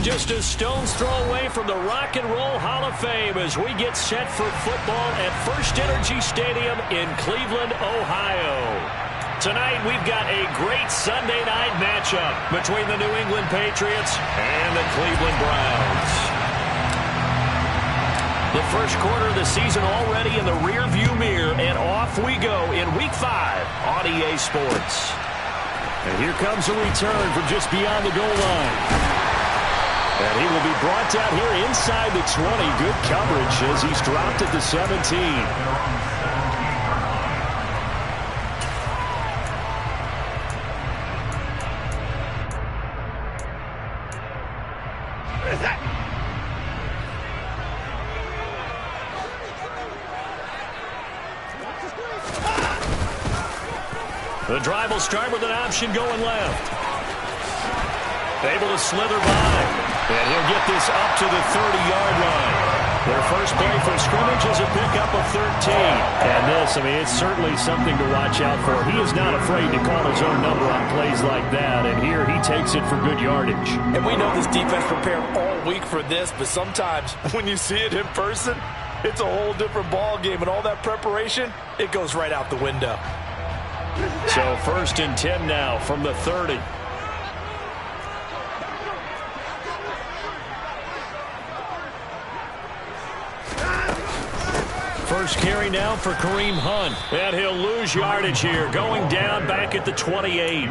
just a stone's throw away from the Rock and Roll Hall of Fame as we get set for football at First Energy Stadium in Cleveland, Ohio. Tonight, we've got a great Sunday night matchup between the New England Patriots and the Cleveland Browns. The first quarter of the season already in the rearview mirror, and off we go in Week 5 on EA Sports. And here comes a return from just beyond the goal line. And he will be brought down here inside the 20. Good coverage as he's dropped at the 17. The drive will start with an option going left. Able to slither by. And he'll get this up to the 30-yard line. Their first play from scrimmage is a pickup of 13. And this, it's certainly something to watch out for. He is not afraid to call his own number on plays like that. And here he takes it for good yardage. And we know this defense prepared all week for this, but sometimes when you see it in person, it's a whole different ball game. And all that preparation, it goes right out the window. So 1st and 10 now from the 30. First carry now for Kareem Hunt. And he'll lose yardage here. Going down back at the 28.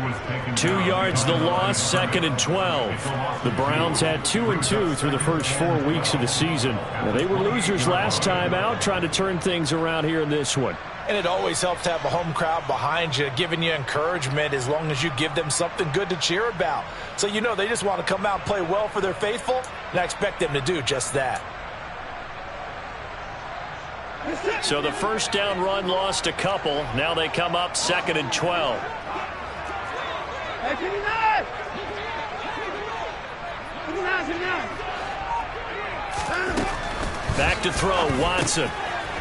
2 yards the loss, 2nd and 12. The Browns had 2 and 2 through the first 4 weeks of the season. Well, they were losers last time out, trying to turn things around here in this one. And it always helps to have a home crowd behind you, giving you encouragement as long as you give them something good to cheer about. So you know they just want to come out and play well for their faithful, and I expect them to do just that. So the first down run lost a couple. Now they come up 2nd and 12. Back to throw, Watson.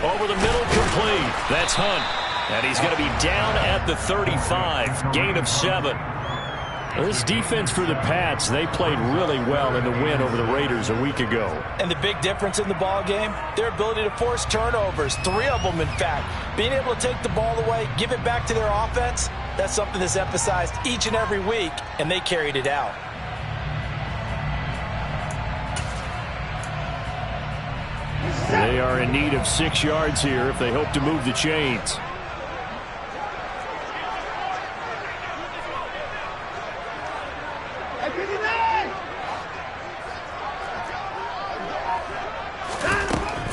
Over the middle, complete. That's Hunt. And he's going to be down at the 35. Gain of 7. This defense for the Pats, they played really well in the win over the Raiders a week ago. And the big difference in the ball game, their ability to force turnovers, 3 of them in fact. Being able to take the ball away, give it back to their offense, that's something that's emphasized each and every week, and they carried it out. They are in need of 6 yards here if they hope to move the chains.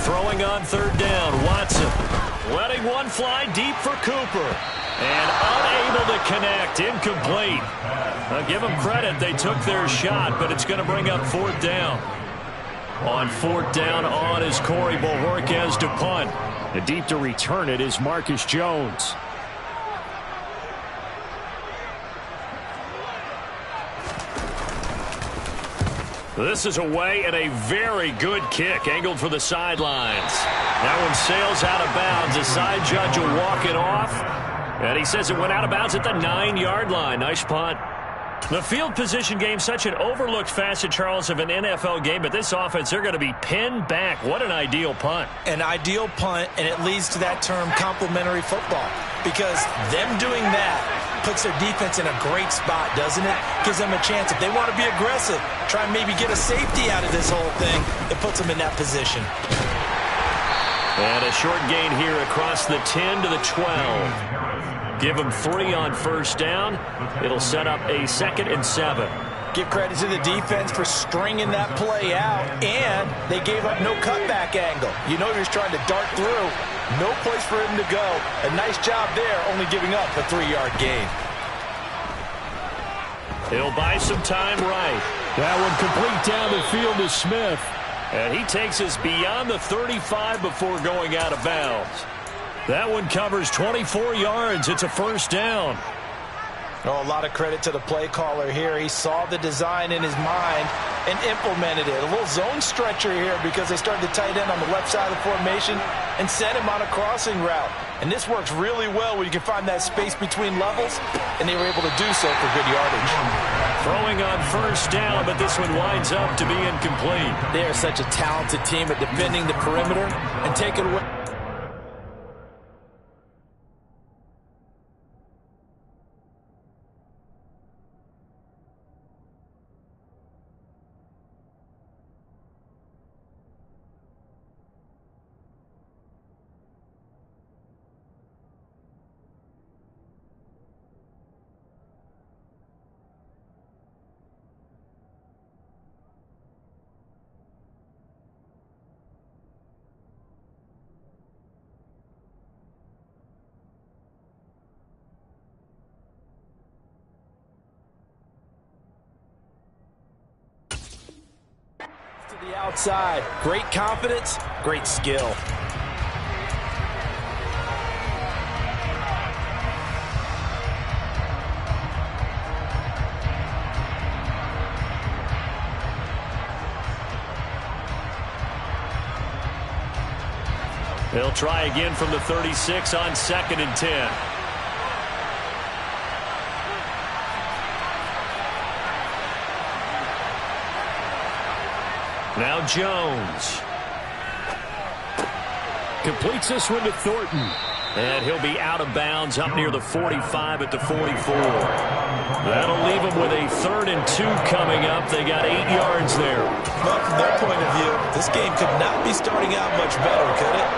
Throwing on 3rd down, Watson. Letting one fly deep for Cooper. And unable to connect, incomplete. I'll give them credit, they took their shot, but it's going to bring up 4th down. On 4th down on is Corey Bojorquez to punt. And deep to return it is Marcus Jones. This is away and a very good kick angled for the sidelines. That one sails out of bounds. The side judge will walk it off. And he says it went out of bounds at the 9-yard line. Nice punt. The field position game, such an overlooked facet, Charles, of an NFL game, but this offense, they're going to be pinned back. What an ideal punt. An ideal punt, and it leads to that term complementary football, because them doing that puts their defense in a great spot, doesn't it? Gives them a chance. If they want to be aggressive, try and maybe get a safety out of this whole thing, it puts them in that position. And a short gain here across the 10 to the 12. Give them 3 on 1st down. It'll set up a 2nd and 7. Give credit to the defense for stringing that play out, and they gave up no cutback angle. You know you're just trying to dart through. No place for him to go. A nice job there, only giving up a 3-yard gain. He'll buy some time right. That one complete down the field to Smith. And he takes us beyond the 35 before going out of bounds. That one covers 24 yards. It's a 1st down. Oh, a lot of credit to the play caller here. He saw the design in his mind and implemented it. A little zone stretcher here because they started the tight end on the left side of the formation and sent him on a crossing route. And this works really well where you can find that space between levels, and they were able to do so for good yardage. Throwing on first down, but this one winds up to be incomplete. They are such a talented team at defending the perimeter and taking away. To the outside. Great confidence, great skill. They'll try again from the 36 on 2nd and 10. Now Jones. Completes this one to Thornton. And he'll be out of bounds up near the 45 at the 44. That'll leave him with a 3rd and 2 coming up. They got 8 yards there. Well, from their point of view, this game could not be starting out much better, could it?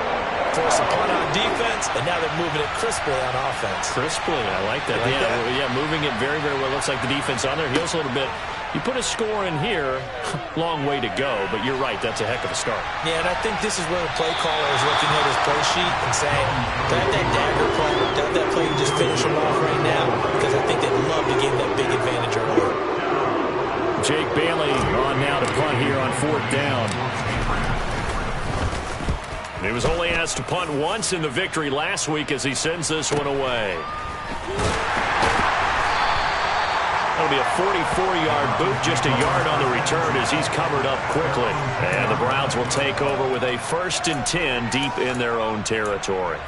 Force a punt on defense, and now they're moving it crisply on offense. Crisply, I like that. Yeah, moving it very, very well. Looks like the defense on their heels a little bit. You put a score in here, long way to go, but you're right, that's a heck of a start. Yeah, and I think this is where the play caller is looking at his play sheet and saying, grab that dagger play, grab that play and just finish him off right now, because I think they'd love to give that big advantage earlier. Jake Bailey on now to punt here on 4th down. He was only asked to punt once in the victory last week as he sends this one away. That'll be a 44-yard boot, just a yard on the return as he's covered up quickly. And the Browns will take over with a 1st and 10 deep in their own territory.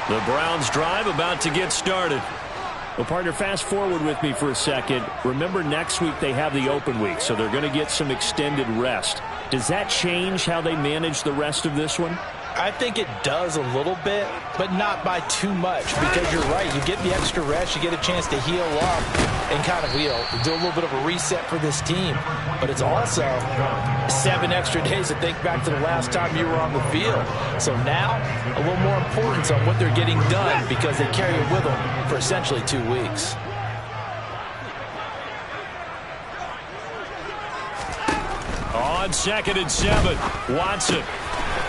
The Browns drive about to get started. Well, partner, fast forward with me for a second. Remember, next week they have the open week, so they're going to get some extended rest. Does that change how they manage the rest of this one? I think it does a little bit, but not by too much, because you're right. You get the extra rest, you get a chance to heal up and kind of, do a little bit of a reset for this team. But it's also 7 extra days to think back to the last time you were on the field. So now, a little more importance on what they're getting done because they carry it with them for essentially 2 weeks. On 2nd and 7, Watson.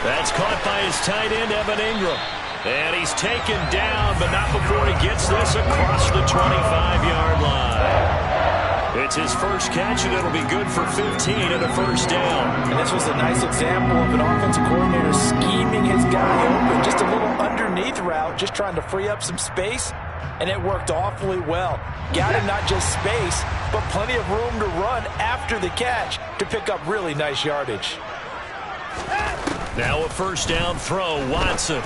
That's caught by his tight end, Evan Ingram. And he's taken down, but not before he gets this across the 25-yard line. It's his first catch, and it'll be good for 15 and a 1st down. And this was a nice example of an offensive coordinator scheming his guy open. Just a little underneath route, just trying to free up some space, and it worked awfully well. Got him not just space, but plenty of room to run after the catch to pick up really nice yardage. Now a 1st down throw, Watson.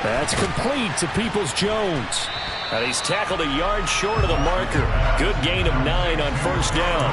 That's complete to Peoples-Jones. And he's tackled a yard short of the marker. Good gain of 9 on 1st down.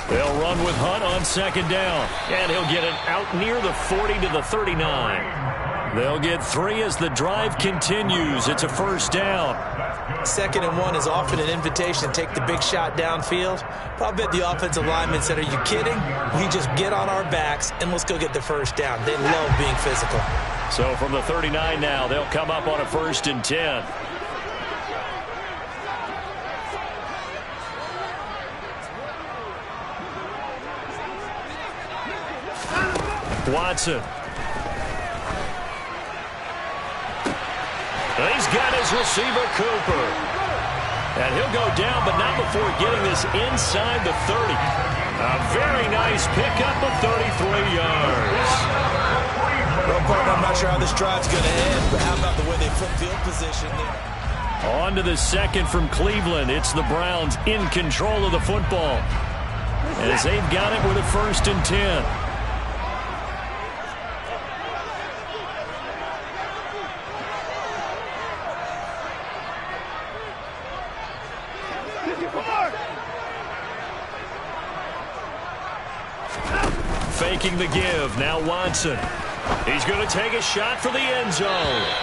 They'll run with Hunt on 2nd down. And he'll get it out near the 40 to the 39. They'll get 3 as the drive continues. It's a 1st down. 2nd and 1 is often an invitation to take the big shot downfield. But I'll bet the offensive lineman said, are you kidding? We just get on our backs and let's go get the 1st down. They love being physical. So from the 39 now, they'll come up on a 1st and 10. Watson. He's got his receiver, Cooper. And he'll go down, but not before getting this inside the 30. A very nice pickup of 33 yards. Well, partner, I'm not sure how this drive's going to end, but how about the way they flip field position there? On to the second from Cleveland. It's the Browns in control of the football, as they've got it with a 1st and 10. Faking the give. Now Watson. He's going to take a shot for the end zone.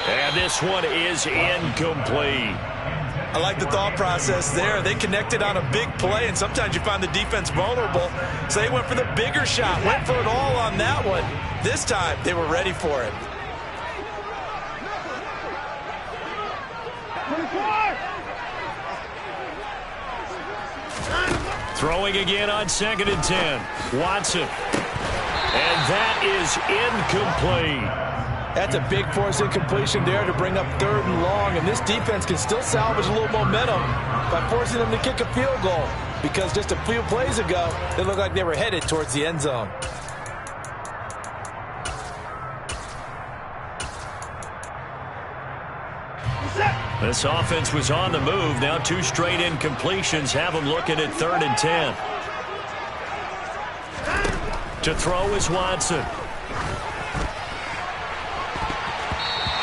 And this one is incomplete. I like the thought process there. They connected on a big play, and sometimes you find the defense vulnerable. So they went for the bigger shot, went for it all on that one. This time, they were ready for it. Throwing again on 2nd and 10. Watson. And that is incomplete. That's a big force incompletion there to bring up 3rd and long. And this defense can still salvage a little momentum by forcing them to kick a field goal. Because just a few plays ago, they looked like they were headed towards the end zone. This offense was on the move. Now 2 straight incompletions have them looking at 3rd and 10. To throw is Watson.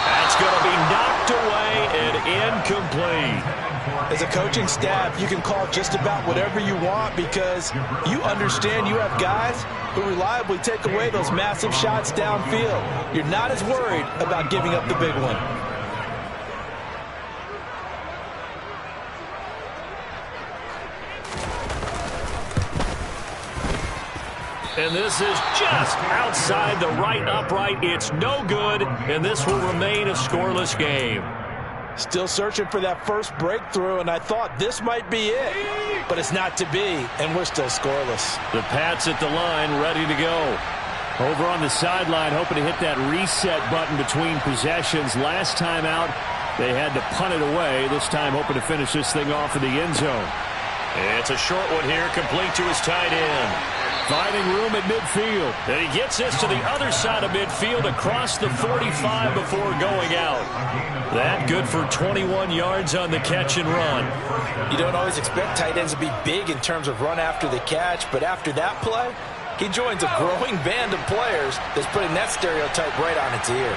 That's going to be knocked away and incomplete. As a coaching staff, you can call just about whatever you want because you understand you have guys who reliably take away those massive shots downfield. You're not as worried about giving up the big one. And this is just outside the right upright. It's no good, and this will remain a scoreless game. Still searching for that first breakthrough, and I thought this might be it. But it's not to be, and we're still scoreless. The Pats at the line, ready to go. Over on the sideline, hoping to hit that reset button between possessions. Last time out, they had to punt it away. This time hoping to finish this thing off in the end zone. It's a short one here, complete to his tight end. Finding room at midfield. And he gets this to the other side of midfield across the 45 before going out. That good for 21 yards on the catch and run. You don't always expect tight ends to be big in terms of run after the catch, but after that play, he joins a growing band of players that's putting that stereotype right on its ear.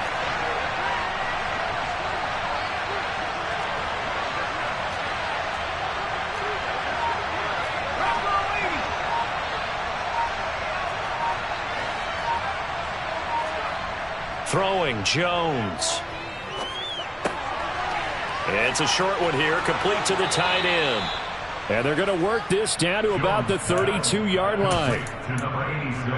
Throwing, Jones. It's a short one here, complete to the tight end. And they're going to work this down to about the 32-yard line.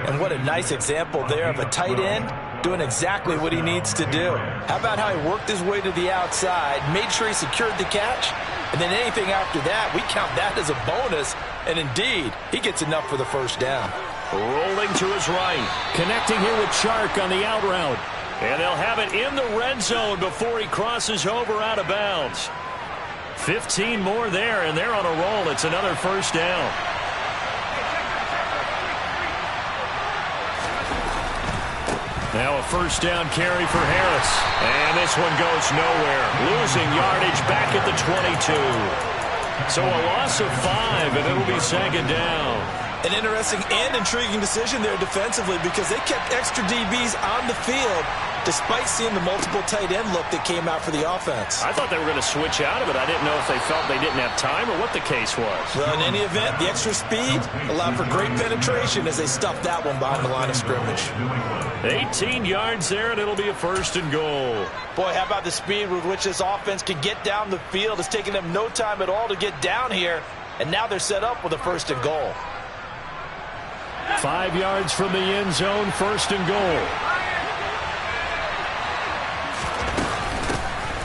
And what a nice example there of a tight end doing exactly what he needs to do. How about how he worked his way to the outside, made sure he secured the catch, and then anything after that, we count that as a bonus. And indeed, he gets enough for the first down. Rolling to his right. Connecting here with Chark on the out route. And they'll have it in the red zone before he crosses over out of bounds. 15 more there, and they're on a roll. It's another first down. Now a first down carry for Harris. And this one goes nowhere. Losing yardage back at the 22. So a loss of 5, and it'll be second down. An interesting and intriguing decision there defensively because they kept extra DBs on the field despite seeing the multiple tight end look that came out for the offense. I thought they were going to switch out of it. I didn't know if they felt they didn't have time or what the case was. Well, in any event, the extra speed allowed for great penetration as they stuffed that one behind the line of scrimmage. 18 yards there, and it'll be a first and goal. Boy, how about the speed with which this offense could get down the field? It's taken them no time at all to get down here, and now they're set up with a first and goal. 5 yards from the end zone, first and goal.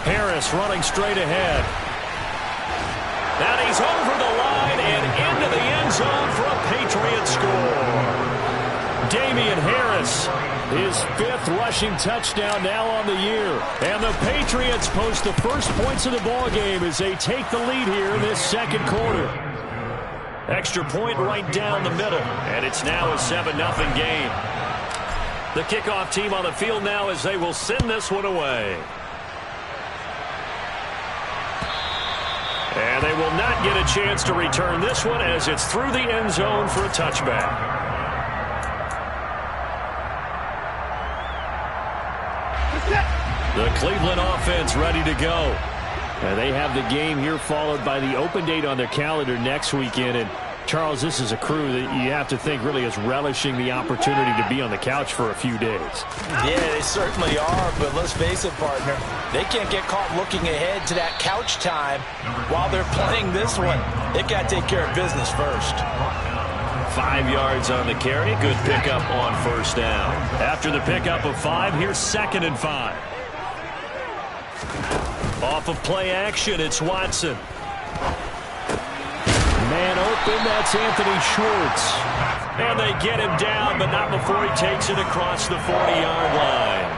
Harris running straight ahead. And he's over the line and into the end zone for a Patriot score. Damian Harris, his 5th rushing touchdown now on the year. And the Patriots post the first points of the ballgame as they take the lead here in this second quarter. Extra point right down the middle, and it's now a 7-0 game. The kickoff team on the field now as they will send this one away. And they will not get a chance to return this one as it's through the end zone for a touchback. The Cleveland offense ready to go. And they have the game here followed by the open date on their calendar next weekend. And Charles, this is a crew that you have to think really is relishing the opportunity to be on the couch for a few days. Yeah, they certainly are, but let's face it, partner. They can't get caught looking ahead to that couch time while they're playing this one. They've got to take care of business first. 5 yards on the carry. Good pickup on first down. After the pickup of 5, here's 2nd and 5. Off of play action, it's Watson. Man open, that's Anthony Schwartz. And they get him down, but not before he takes it across the 40-yard line.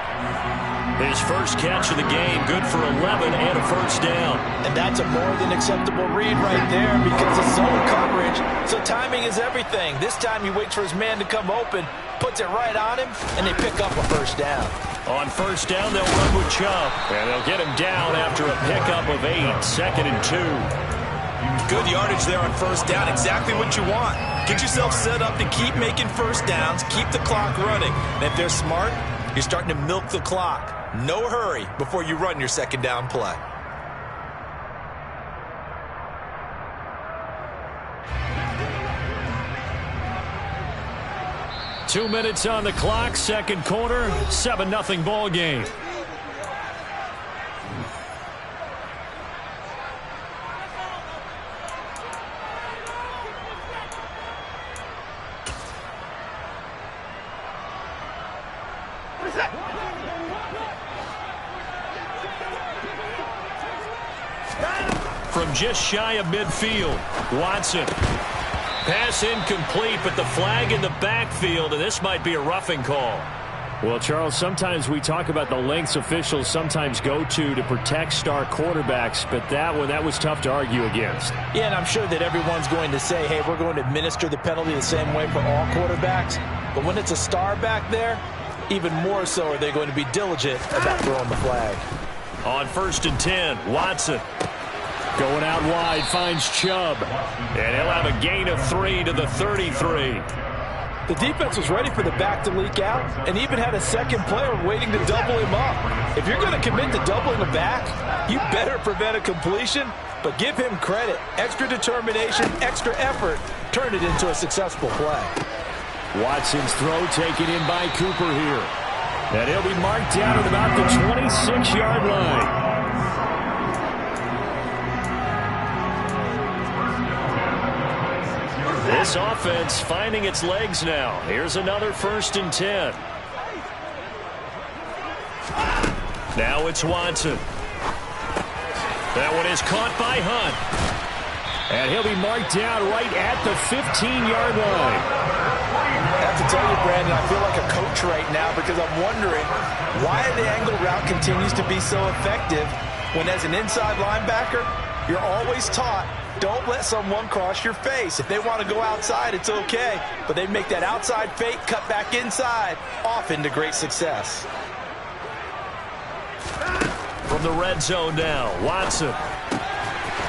His first catch of the game, good for 11 and a first down. And that's a more than acceptable read right there because of zone coverage. So timing is everything. This time he waits for his man to come open, puts it right on him, and they pick up a first down. On first down, they'll run with Chubb, and they'll get him down after a pickup of 8, 2nd and 2. Good yardage there on first down, exactly what you want. Get yourself set up to keep making first downs, keep the clock running. And if they're smart, you're starting to milk the clock. No hurry before you run your second down play. Two minutes on the clock, second quarter, 7-0 ball game. From just shy of midfield, Watson. Pass incomplete, but the flag in the backfield, and this might be a roughing call. Well, Charles, sometimes we talk about the lengths officials sometimes go to protect star quarterbacks, but that was tough to argue against. Yeah, and I'm sure that everyone's going to say, hey, we're going to administer the penalty the same way for all quarterbacks. But when it's a star back there, even more so are they going to be diligent about throwing the flag. On 1st and 10, Watson. Going out wide, finds Chubb. And he'll have a gain of 3 to the 33. The defense was ready for the back to leak out and even had a second player waiting to double him up. If you're going to commit to doubling the back, you better prevent a completion, but give him credit. Extra determination, extra effort, turned it into a successful play. Watson's throw taken in by Cooper here. And he'll be marked down at about the 26-yard line. This offense finding its legs now. Here's another 1st and 10. Now it's Watson. That one is caught by Hunt. And he'll be marked down right at the 15-yard line. I have to tell you, Brandon, I feel like a coach right now because I'm wondering why the angle route continues to be so effective when as an inside linebacker, you're always taught don't let someone cross your face. If they want to go outside, it's okay. But they make that outside fake, cut back inside, often to great success. From the red zone now, Watson.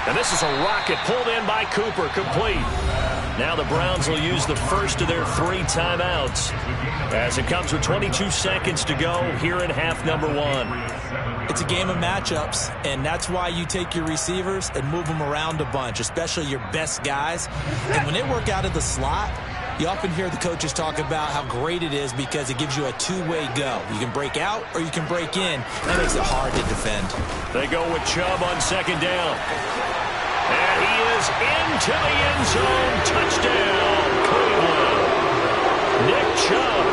And this is a rocket pulled in by Cooper, complete. Now the Browns will use the first of their 3 timeouts as it comes with 22 seconds to go here in half number 1. It's a game of matchups, and that's why you take your receivers and move them around a bunch, especially your best guys. And when they work out of the slot, you often hear the coaches talk about how great it is because it gives you a two-way go. You can break out or you can break in. That makes it hard to defend. They go with Chubb on 2nd down. And he is into the end zone. Touchdown, Cleveland. Nick Chubb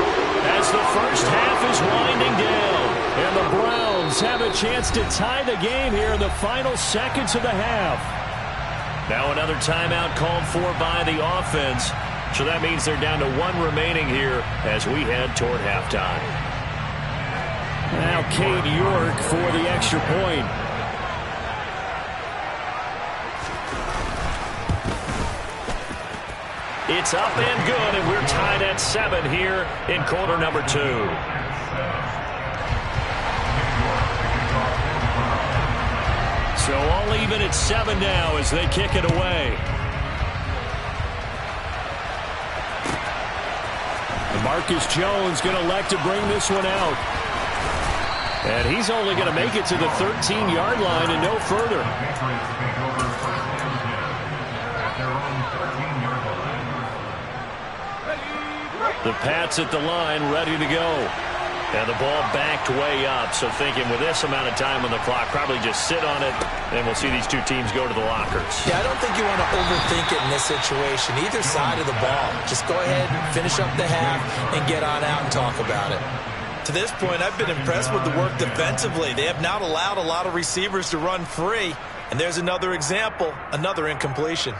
as the first half is winding down. And the Browns have a chance to tie the game here in the final seconds of the half. Now another timeout called for by the offense. So that means they're down to 1 remaining here as we head toward halftime. Now Cade York for the extra point. It's up and good, and we're tied at 7 here in quarter number 2. So all even at 7 now as they kick it away. Marcus Jones going to elect to bring this one out. And he's only going to make it to the 13-yard line and no further. The Pats at the line, ready to go. And the ball backed way up, so thinking with this amount of time on the clock, probably just sit on it, and we'll see these two teams go to the lockers. Yeah, I don't think you want to overthink it in this situation, either side of the ball. Just go ahead, finish up the half, and get on out and talk about it. To this point, I've been impressed with the work defensively. They have not allowed a lot of receivers to run free, and there's another example, another incompletion.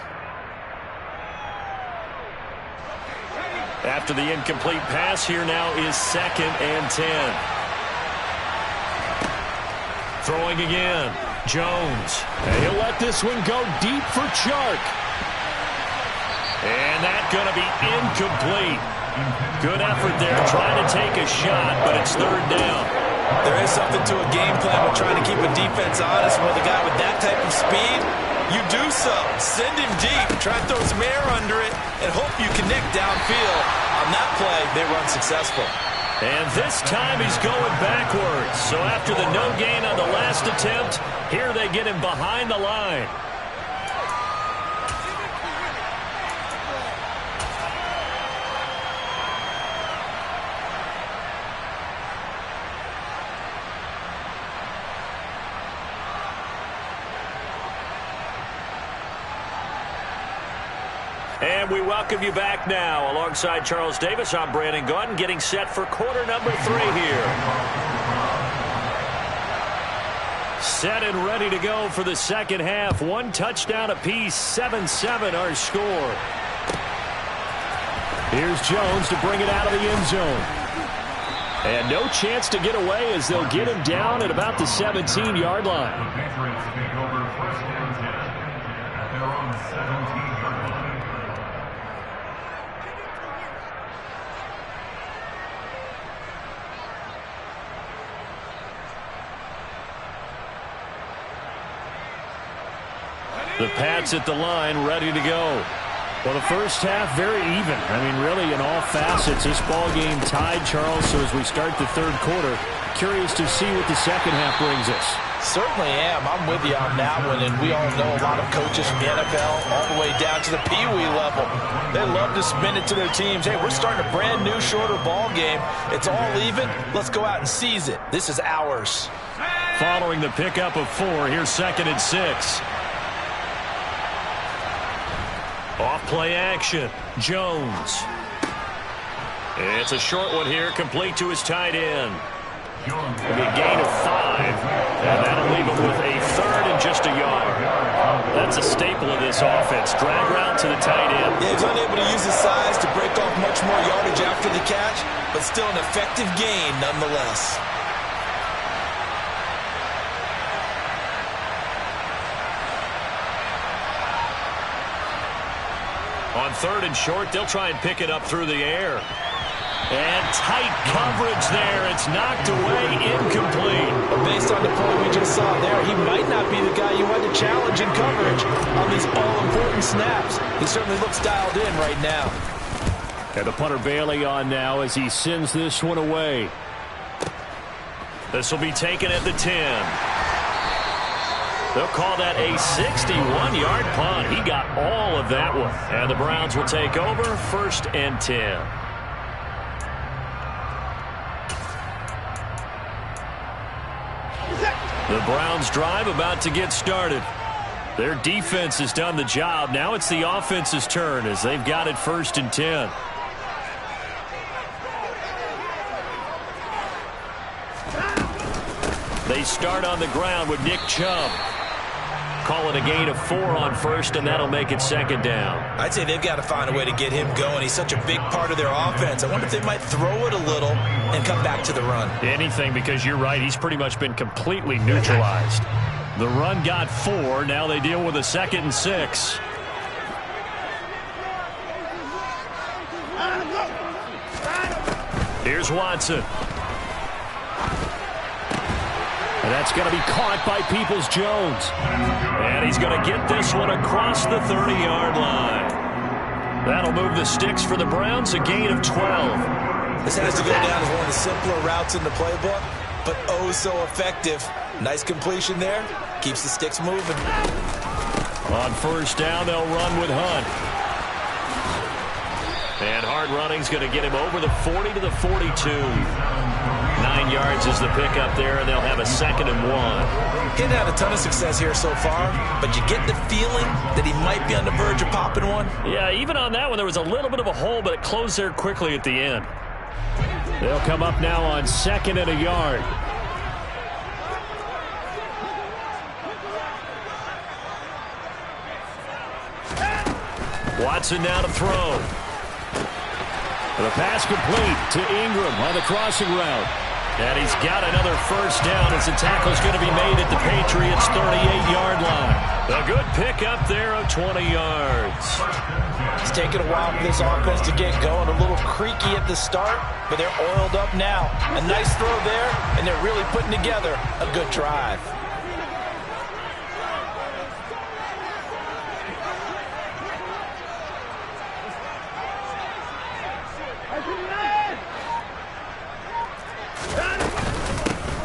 After the incomplete pass, here now is 2nd and 10. Throwing again. Jones. And he'll let this one go deep for Chark. And that's going to be incomplete. Good effort there trying to take a shot, but it's 3rd down. There is something to a game plan with trying to keep a defense honest with a guy with that type of speed. You do so. Send him deep. Try to throw some air under it and hope you connect downfield. On that play, they run successful. And this time he's going backwards. So after the no gain on the last attempt, here they get him behind the line. And we welcome you back now. Alongside Charles Davis, I'm Brandon Gaudin, getting set for quarter number 3 here. Set and ready to go for the second half. 1 touchdown apiece, 7-7 our score. Here's Jones to bring it out of the end zone. And no chance to get away as they'll get him down at about the 17-yard line. The Pats at the line, ready to go. Well, the first half, very even. I mean, really, in all facets, this ball game tied, Charles. So as we start the 3rd quarter, curious to see what the second half brings us. Certainly am. I'm with you on that one, and we all know a lot of coaches from the NFL all the way down to the Pee-wee level. They love to spin it to their teams. Hey, we're starting a brand new, shorter ball game. It's all even. Let's go out and seize it. This is ours. Following the pickup of 4, here's 2nd and 6. Off play action. Jones. It's a short one here, complete to his tight end. It'll be a gain of 5, and that'll leave him with a 3rd and just a yard. That's a staple of this offense. Drag route to the tight end. Yeah, he's unable to use his size to break off much more yardage after the catch, but still an effective gain nonetheless. On 3rd and short, they'll try and pick it up through the air. And tight coverage there. It's knocked away, incomplete. But based on the play we just saw there, he might not be the guy you want to challenge in coverage on these all-important snaps. He certainly looks dialed in right now. And the punter Bailey on now as he sends this one away. This will be taken at the 10. They'll call that a 61-yard punt. He got all of that one. And the Browns will take over, 1st and 10. The Browns drive about to get started. Their defense has done the job. Now it's the offense's turn as they've got it 1st and 10. They start on the ground with Nick Chubb. call it a gain of 4 on first, and that'll make it second down. I'd say they've got to find a way to get him going. He's such a big part of their offense. I wonder if they might throw it a little and come back to the run. Anything, because you're right. He's pretty much been completely neutralized. The run got 4. Now they deal with a 2nd and 6. Here's Watson. And that's going to be caught by Peoples-Jones. And he's going to get this one across the 30-yard line. That'll move the sticks for the Browns, a gain of 12. This has to go down as one of the simpler routes in the playbook, but oh so effective. Nice completion there. Keeps the sticks moving. On first down, they'll run with Hunt. And hard running's going to get him over the 40 to the 42. 9 yards is the pickup there, and they'll have a 2nd and 1. He hasn't had a ton of success here so far, but you get the feeling that he might be on the verge of popping one. Yeah, even on that one, there was a little bit of a hole, but it closed there quickly at the end. They'll come up now on 2nd and a yard. Watson now to throw. The pass complete to Ingram on the crossing route. And he's got another first down as the tackle's going to be made at the Patriots' 38-yard line. A good pickup there of 20 yards. It's taken a while for this offense to get going. A little creaky at the start, but they're oiled up now. A nice throw there, and they're really putting together a good drive.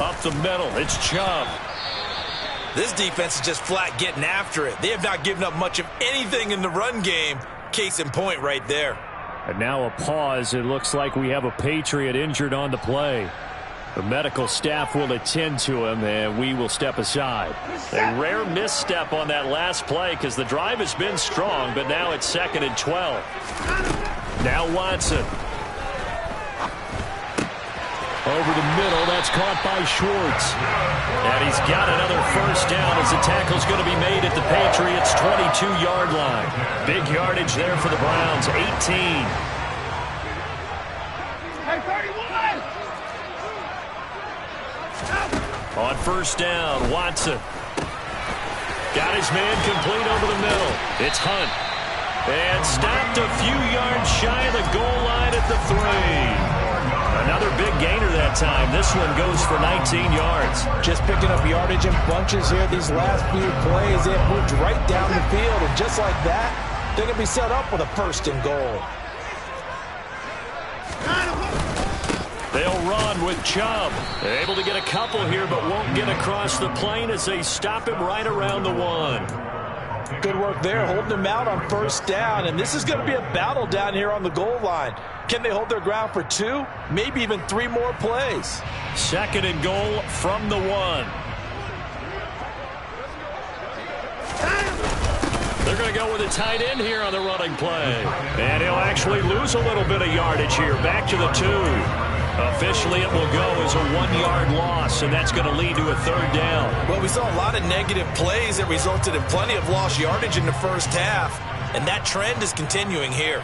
Up the middle, it's Chubb. This defense is just flat getting after it. They have not given up much of anything in the run game. Case in point right there. And now a pause. It looks like we have a Patriot injured on the play. The medical staff will attend to him, and we will step aside. A rare misstep on that last play because the drive has been strong, but now it's 2nd and 12. Now Watson. Over the middle, that's caught by Schwartz. And he's got another first down as the tackle's going to be made at the Patriots' 22-yard line. Big yardage there for the Browns, 18. On first down, Watson. Got his man complete over the middle. It's Hunt. And stopped a few yards shy of the goal line at the 3. Another big gainer that time. This one goes for 19 yards. Just picking up yardage in bunches here these last few plays. They have moved right down the field, and just like that, they're going to be set up with a 1st and goal. They'll run with Chubb. They're able to get a couple here, but won't get across the plane as they stop him right around the 1. Good work there, holding him out on first down, and this is going to be a battle down here on the goal line. Can they hold their ground for 2, maybe even 3 more plays? 2nd and goal from the 1. They're going to go with a tight end here on the running play. And he'll actually lose a little bit of yardage here, back to the 2. Officially, it will go as a 1-yard loss, and that's going to lead to a 3rd down. Well, we saw a lot of negative plays that resulted in plenty of lost yardage in the first half, and that trend is continuing here.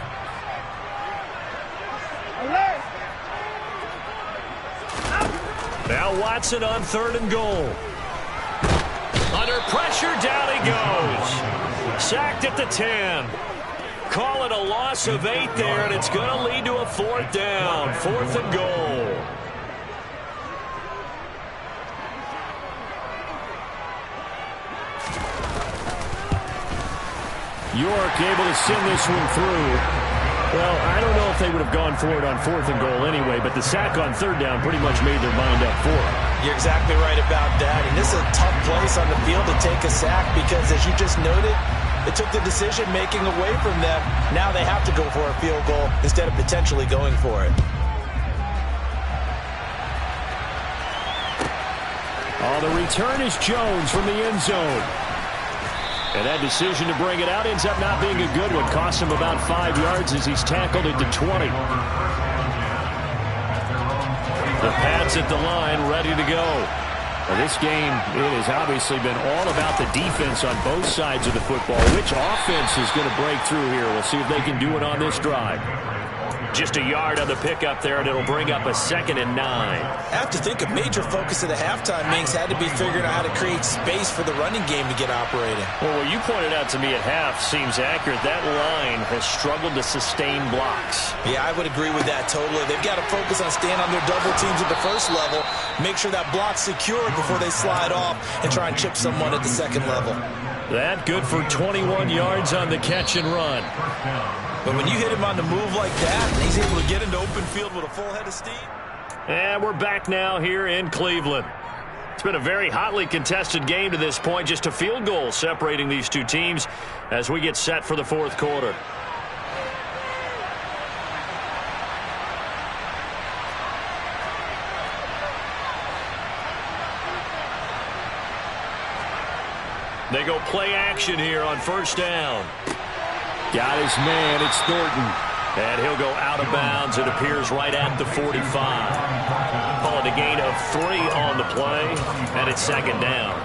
Now Watson on 3rd and goal. Under pressure, down he goes. Sacked at the 10. Call it a loss of 8 there, and it's going to lead to a 4th down. 4th and goal. York able to send this one through. Well, I don't know if they would have gone for it on 4th and goal anyway, but the sack on 3rd down pretty much made their mind up for it. You're exactly right about that, and this is a tough place on the field to take a sack because, as you just noted, it took the decision-making away from them. Now they have to go for a field goal instead of potentially going for it. Oh, the return is Jones from the end zone. And that decision to bring it out ends up not being a good one. Costs him about 5 yards as he's tackled at the 20. The Pats at the line, ready to go. Well, this game, it has obviously been all about the defense on both sides of the football. Which offense is going to break through here? We'll see if they can do it on this drive. Just a yard on the pickup there, and it'll bring up a 2nd and 9. I have to think a major focus of the halftime meetings had to be figuring out how to create space for the running game to get operating. Well, what you pointed out to me at half seems accurate. That line has struggled to sustain blocks. Yeah, I would agree with that totally. They've got to focus on staying on their double teams at the first level, make sure that block's secured before they slide off and try and chip someone at the second level. That good for 21 yards on the catch and run. But when you hit him on the move like that, he's able to get into open field with a full head of steam. And we're back now here in Cleveland. It's been a very hotly contested game to this point. Just a field goal separating these two teams as we get set for the fourth quarter. They go play action here on first down. Got his man. It's Thornton. And he'll go out of bounds. It appears right at the 45. Call it a gain of 3 on the play. And it's 2nd down.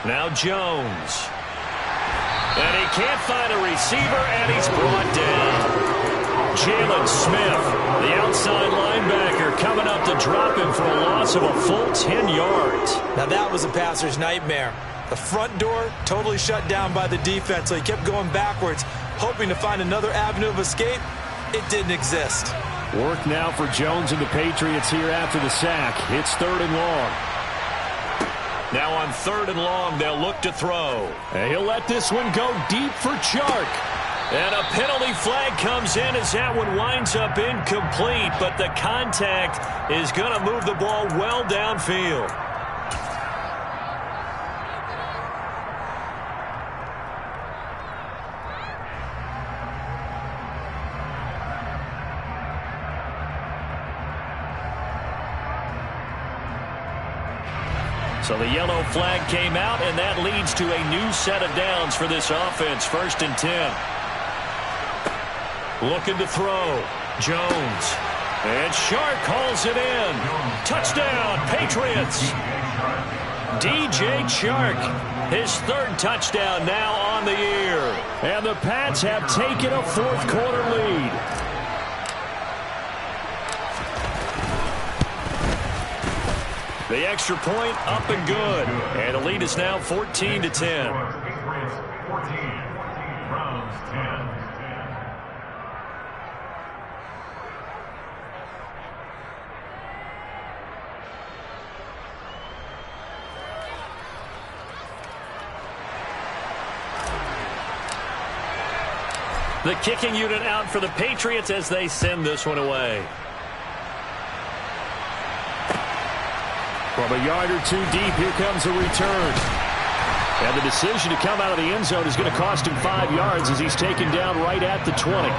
Now Jones. And he can't find a receiver, and he's brought down. Jalen Smith, the outside linebacker, coming up to drop him for a loss of a full 10 yards. Now that was a passer's nightmare. The front door totally shut down by the defense, so he kept going backwards, hoping to find another avenue of escape. It didn't exist. Work now for Jones and the Patriots here after the sack. It's 3rd and long. Now on 3rd and long, they'll look to throw. And he'll let this one go deep for Chark. And a penalty flag comes in as that one winds up incomplete, but the contact is going to move the ball well downfield. So the yellow flag came out, and that leads to a new set of downs for this offense. 1st and 10. Looking to throw. Jones. And Shark calls it in. Touchdown, Patriots. DJ Chark, his 3rd touchdown now on the year. And the Pats have taken a fourth quarter lead. The extra point up and good. And the lead is now 14-10. The kicking unit out for the Patriots as they send this one away. From a yard or 2 deep, here comes a return. And the decision to come out of the end zone is going to cost him 5 yards as he's taken down right at the 20.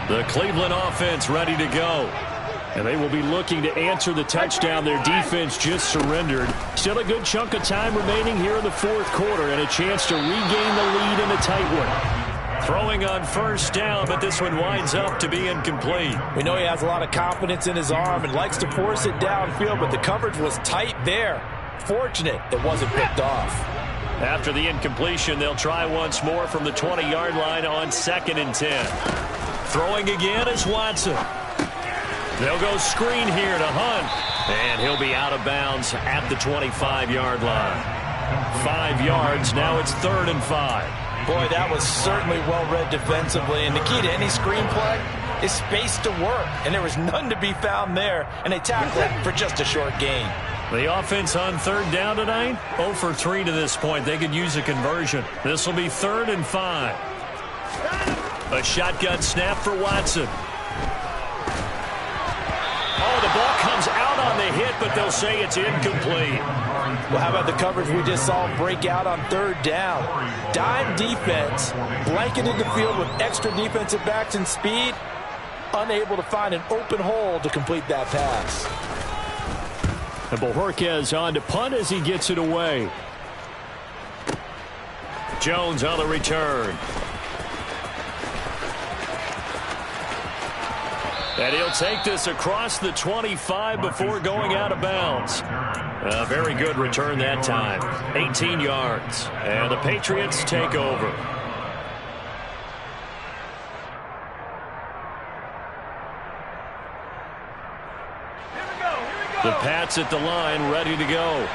The Cleveland offense ready to go. And they will be looking to answer the touchdown their defense just surrendered. Still a good chunk of time remaining here in the fourth quarter and a chance to regain the lead in a tight one. Throwing on first down, but this one winds up to be incomplete. We know he has a lot of confidence in his arm and likes to force it downfield, but the coverage was tight there. Fortunate it wasn't picked off. After the incompletion, they'll try once more from the 20-yard line on 2nd and 10. Throwing again is Watson. They'll go screen here to Hunt. And he'll be out of bounds at the 25-yard line. 5 yards, now it's 3rd and 5. Boy, that was certainly well-read defensively. And the key to any screen play is space to work. And there was none to be found there. And they tackled it for just a short gain. The offense on third down tonight, 0 for 3 to this point. They could use a conversion. This will be 3rd and 5. A shotgun snap for Watson. Oh, the ball comes out on the hit, but they'll say it's incomplete. Well, how about the coverage we just saw break out on third down? Dime defense, blanketed the field with extra defensive backs and speed, unable to find an open hole to complete that pass. And Bojorquez on to punt as he gets it away. Jones on the return. And he'll take this across the 25 before going out of bounds. A very good return that time. 18 yards. And the Patriots take over. The Pats at the line, ready to go.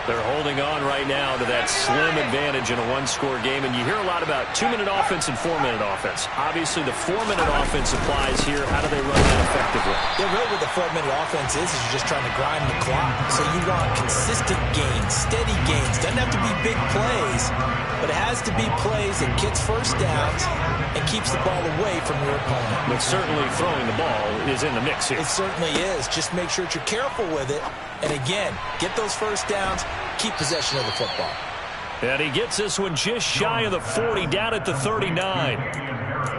They're holding on right now to that slim advantage in a one-score game. And you hear a lot about 2-minute offense and 4-minute offense. Obviously, the 4-minute offense applies here. How do they run that effectively? Yeah, really what the 4-minute offense is you're just trying to grind the clock. So you want consistent gains, steady gains. Doesn't have to be big plays, but it has to be plays that gets first downs and keeps the ball away from your opponent. But certainly throwing the ball is in the mix here. It certainly is. Just make sure that you're careful with it. And again, get those first downs, keep possession of the football. And he gets this one just shy of the 40, down at the 39.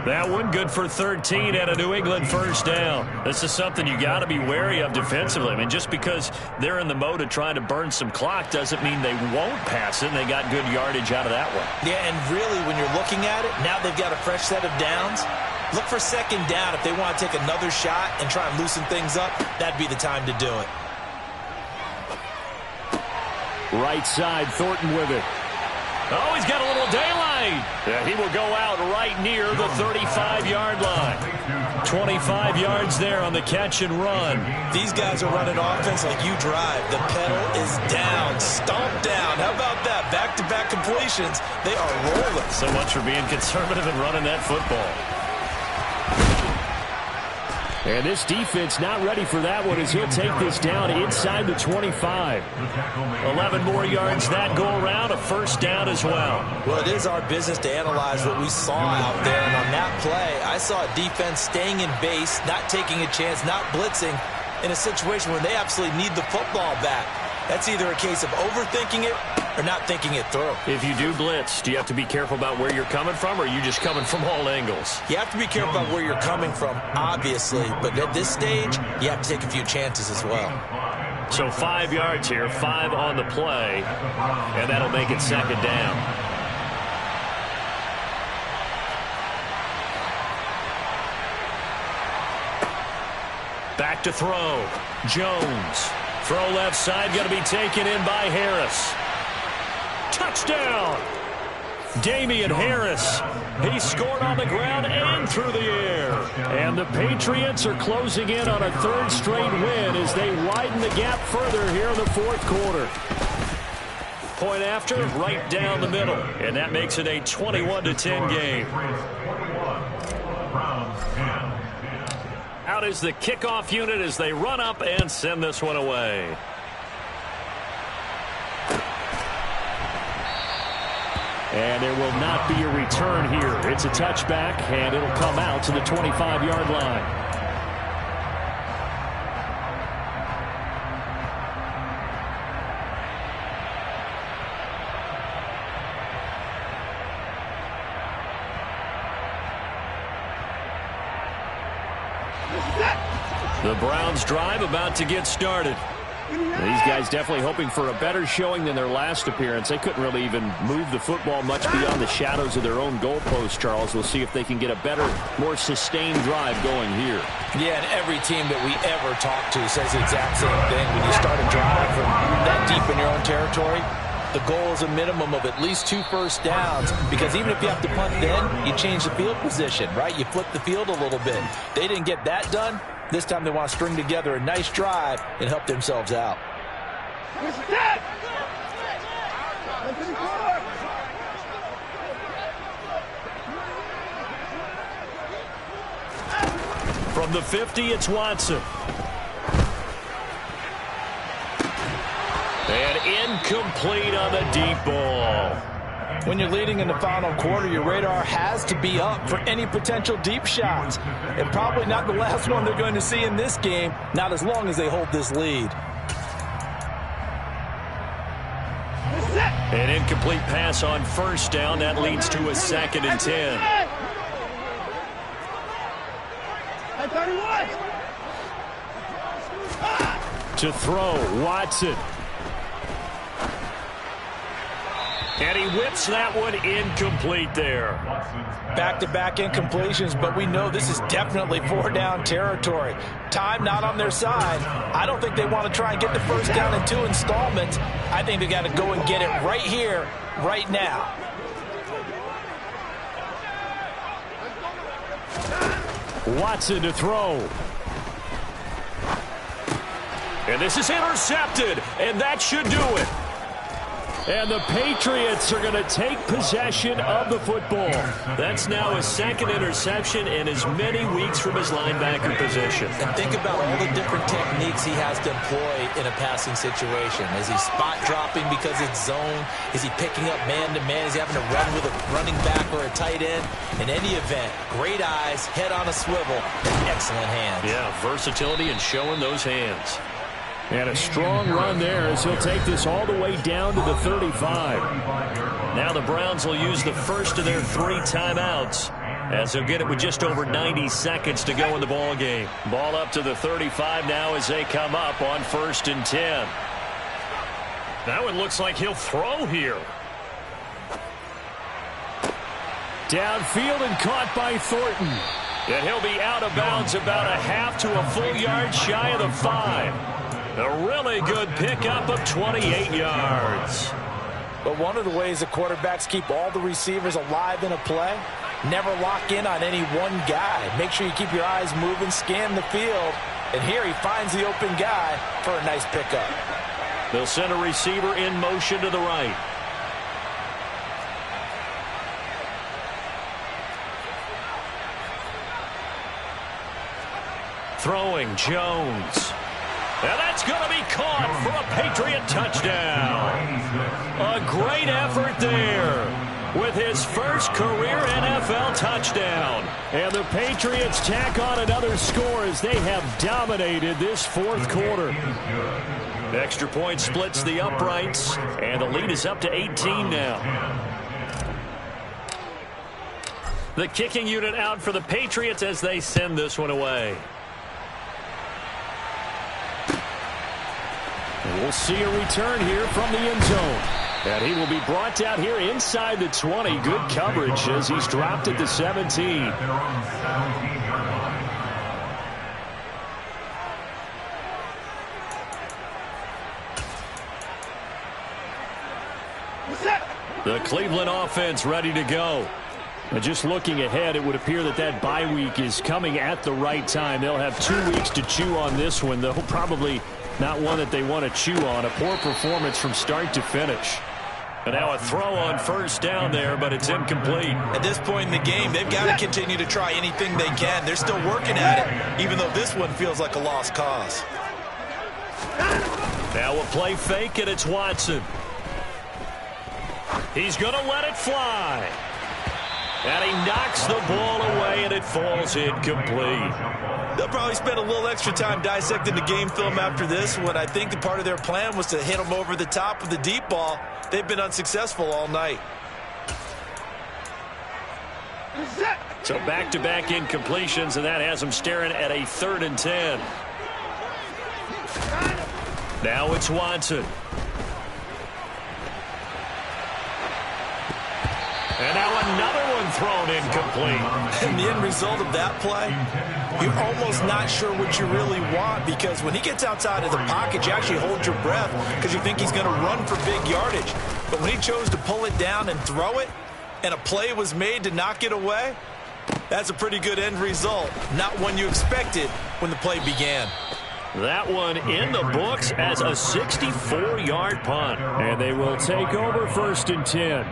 That one good for 13 and a New England first down. This is something you got to be wary of defensively. I mean, just because they're in the mode of trying to burn some clock doesn't mean they won't pass it, and they got good yardage out of that one. Yeah, and really, when you're looking at it, now they've got a fresh set of downs. Look for second down. If they want to take another shot and try and loosen things up, that'd be the time to do it. Right side, Thornton with it. Oh, he's got a little daylight. Yeah, he will go out right near the 35-yard line. 25 yards there on the catch and run. These guys are running offense like you drive. The pedal is down, stomped down. How about that? Back-to-back completions. They are rolling. So much for being conservative and running that football. And this defense not ready for that one as he'll take this down inside the 25. 11 more yards that go around, a first down as well. Well, it is our business to analyze what we saw out there. And on that play, I saw a defense staying in base, not taking a chance, not blitzing in a situation where they absolutely need the football back. That's either a case of overthinking it or not thinking it through. If you do blitz, do you have to be careful about where you're coming from, or are you just coming from all angles? You have to be careful about where you're coming from, obviously. But at this stage, you have to take a few chances as well. So 5 yards here, 5 on the play, and that'll make it second down. Back to throw. Jones. Throw left side, going to be taken in by Harris. Touchdown! Damian Harris. He scored on the ground and through the air. And the Patriots are closing in on a third straight win as they widen the gap further here in the fourth quarter. Point after, right down the middle. And that makes it a 21-10 game. Out is the kickoff unit as they run up and send this one away. And there will not be a return here. It's a touchback, and it'll come out to the 25-yard line. The Browns drive about to get started. These guys definitely hoping for a better showing than their last appearance. They couldn't really even move the football much beyond the shadows of their own goalpost, Charles. We'll see if they can get a better, more sustained drive going here. Yeah, and every team that we ever talk to says the exact same thing. When you start a drive from that deep in your own territory, the goal is a minimum of at least 2 first downs, because even if you have to punt then, you change the field position, right? You flip the field a little bit. They didn't get that done. This time they want to string together a nice drive and help themselves out. From the 50, it's Watson. And incomplete on the deep ball. When you're leading in the final quarter, your radar has to be up for any potential deep shots. And probably not the last one they're going to see in this game, not as long as they hold this lead. An incomplete pass on first down. That leads to a 2nd and 10. To throw, Watson. And he whips that one incomplete there. Back-to-back incompletions, but we know this is definitely 4-down territory. Time not on their side. I don't think they want to try and get the first down in 2 installments. I think they got to go and get it right here, right now. Watson to throw. And this is intercepted, and that should do it. And the Patriots are going to take possession of the football. That's now his 2nd interception in as many weeks from his linebacker position. And think about all the different techniques he has to employ in a passing situation. Is he spot dropping because it's zone? Is he picking up man-to-man? Is he having to run with a running back or a tight end? In any event, great eyes, head on a swivel, and excellent hands. Yeah, versatility and showing those hands. And a strong run there as he'll take this all the way down to the 35. Now the Browns will use the first of their 3 timeouts as they'll get it with just over 90 seconds to go in the ball game. Ball up to the 35 now as they come up on 1st and 10. That one looks like he'll throw here. Downfield and caught by Thornton. And he'll be out of bounds about a half to a full yard shy of the 5. A really good pickup of 28 yards. But one of the ways the quarterbacks keep all the receivers alive in a play, never lock in on any one guy. Make sure you keep your eyes moving, scan the field. And here he finds the open guy for a nice pickup. They'll send a receiver in motion to the right. Throwing Jones. And that's going to be caught for a Patriot touchdown. A great effort there with his first career NFL touchdown. And the Patriots tack on another score as they have dominated this 4th quarter. Extra point splits the uprights, and the lead is up to 18 now. The kicking unit out for the Patriots as they send this one away. And we'll see a return here from the end zone. And he will be brought down here inside the 20. Good coverage as he's dropped at the 17. The Cleveland offense ready to go. And just looking ahead, it would appear that that bye week is coming at the right time. They'll have 2 weeks to chew on this one, though probably not one that they want to chew on. A poor performance from start to finish. And now a throw on first down there, but it's incomplete. At this point in the game, they've got to continue to try anything they can. They're still working at it, even though this one feels like a lost cause. Now a play fake, and it's Watson. He's going to let it fly. And he knocks the ball away, and it falls incomplete. They'll probably spend a little extra time dissecting the game film after this one. I think the part of their plan was to hit them over the top with the deep ball. They've been unsuccessful all night. So back-to-back incompletions, and that has them staring at a 3rd and 10. Now it's Watson. And now another one thrown incomplete. And the end result of that play, you're almost not sure what you really want, because when he gets outside of the pocket, you actually hold your breath because you think he's going to run for big yardage. But when he chose to pull it down and throw it, and a play was made to knock it away, that's a pretty good end result. Not one you expected when the play began. That one in the books as a 64-yard punt. And they will take over 1st and 10.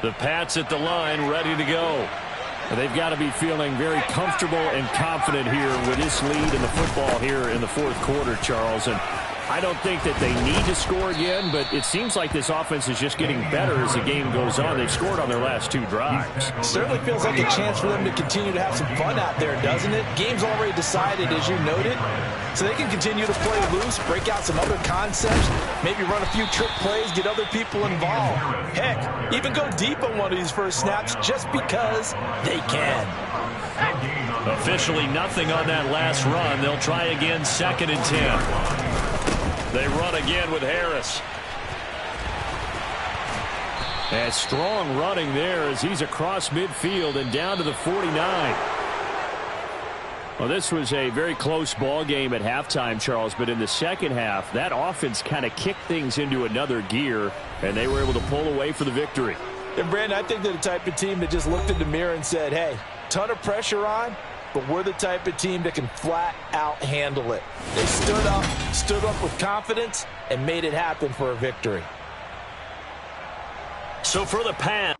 The Pats at the line, ready to go. They've got to be feeling very comfortable and confident here with this lead in the football here in the fourth quarter, Charles. And I don't think that they need to score again, but it seems like this offense is just getting better as the game goes on. They've scored on their last 2 drives. Certainly feels like a chance for them to continue to have some fun out there, doesn't it? Game's already decided, as you noted, so they can continue to play loose, break out some other concepts, maybe run a few trick plays, get other people involved. Heck, even go deep on one of these first snaps just because they can. Officially nothing on that last run. They'll try again, 2nd and 10. They run again with Harris. And strong running there as he's across midfield and down to the 49. Well, this was a very close ball game at halftime, Charles, but in the second half, that offense kind of kicked things into another gear, and they were able to pull away for the victory. And, Brandon, I think they're the type of team that just looked in the mirror and said, hey, ton of pressure on, but we're the type of team that can flat out handle it. They stood up with confidence, and made it happen for a victory. So for the pass.